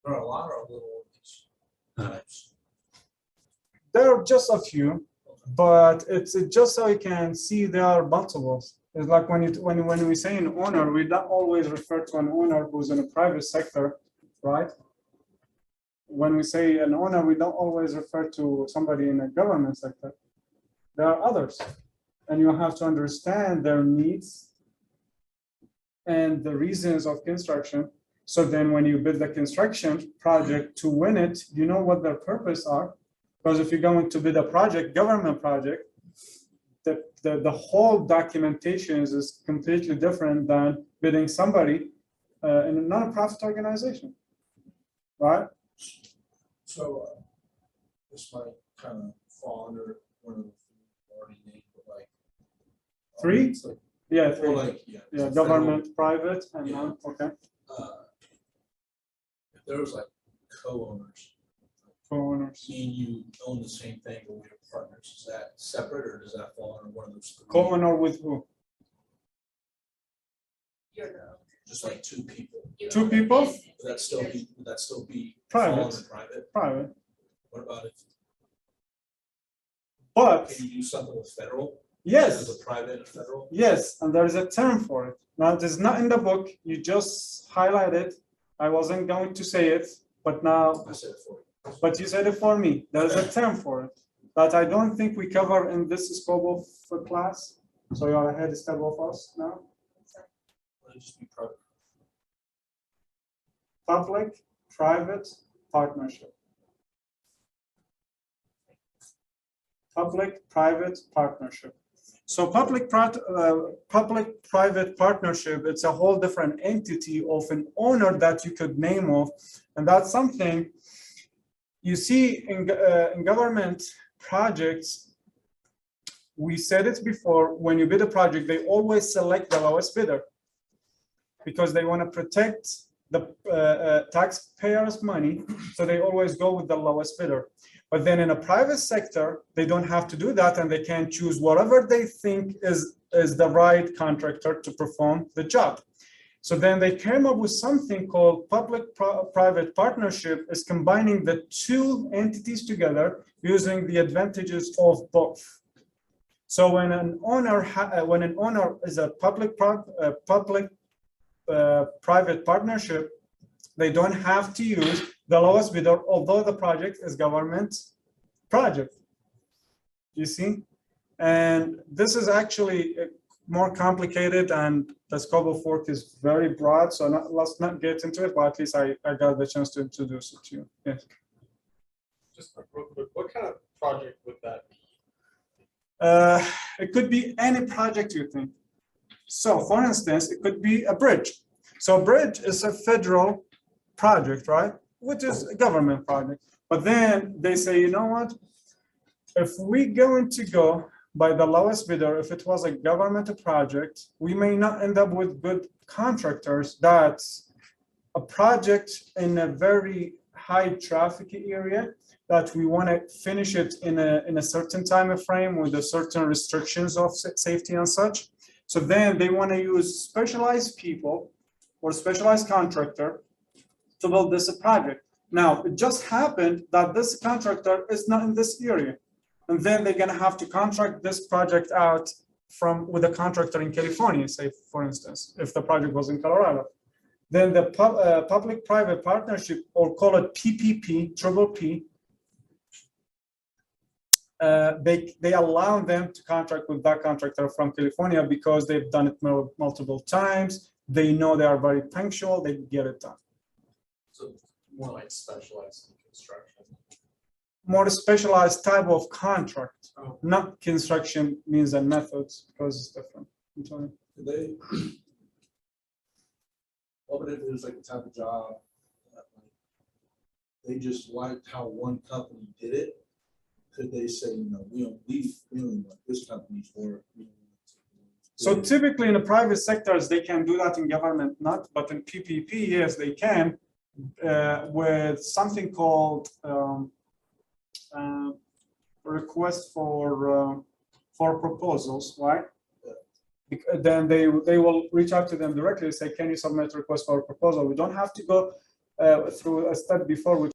There are a lot of little types. There are just a few, but it's just so you can see there are multiples. It's like when we say an owner, we don't always refer to an owner who's in a private sector, right? When we say an owner, we don't always refer to somebody in a government sector. There are others, and you have to understand their needs and the reasons of construction. So then when you build the construction project to win it, you know what their purpose are. Because if you're going to build a project, government project, the whole documentation is completely different than bidding somebody in a non-profit organization, right? So this might kind of fall under one of the already named, but like Three? It's like, Yeah, or three. like Yeah, it's government, private, and Yeah. non, okay, if there was like co-owners, co-owners. me and you own the same thing, but we're partners. Is that separate, or does that fall under one of those? Three? Co-owner with who? You're the owner. Just like two people. You Two own the people? business. Would that still be Private. fall under private? Private. What about if But, can you do something with federal? yes, As a private and federal? yes, and there is a term for it. Now, it is not in the book, you just highlight it. I wasn't going to say it, but now, I said it for you. but you said it for me. There is a term for it that I don't think we cover in this scope of class. So you're ahead step of us now. Would it just be private? Public-private partnership. Public-private partnership. So public-private partnership, it's a whole different entity of an owner that you could name of. And that's something you see in government projects. We said it before, when you bid a project, they always select the lowest bidder because they want to protect the taxpayers' money. So they always go with the lowest bidder. But then in a private sector, they don't have to do that, and they can choose whatever they think is the right contractor to perform the job. So then they came up with something called public-private partnership, is combining the two entities together using the advantages of both. So when an owner is a public-private partnership, they don't have to use the lowest bidder, although the project is government project. You see? And this is actually more complicated, and the scope of work is very broad. So let's not get into it, but at least I got the chance to introduce it to you. Yes. Just real quick, what kind of project would that be? It could be any project you think. So for instance, it could be a bridge. So a bridge is a federal project, right? Which is a government project. But then they say, you know what? If we're going to go by the lowest bidder, if it was a government project, we may not end up with good contractors. That's a project in a very high traffic area that we want to finish it in a certain time frame with a certain restrictions of safety and such. So then they want to use specialized people or specialized contractor to build this project. Now, it just happened that this contractor is not in this area. And then they're gonna have to contract this project out with a contractor in California, say, for instance, if the project was in Colorado. Then the public-private partnership, or call it PPP, triple P, they allow them to contract with that contractor from California because they've done it multiple times. They know they are very punctual, they get it done. So more like specialized in construction. More specialized type of contract, Oh. not construction means and methods, because it's different. I'm sorry. What would it is like the type of job that, like, they just liked how one company did it? Could they say, you know, we don't like this company's work? So typically in the private sectors, they can do that in government, not, but in PPP, yes, they can, with something called request for proposals, right? Then they will reach out to them directly and say, can you submit a request for a proposal? We don't have to go through a step before, which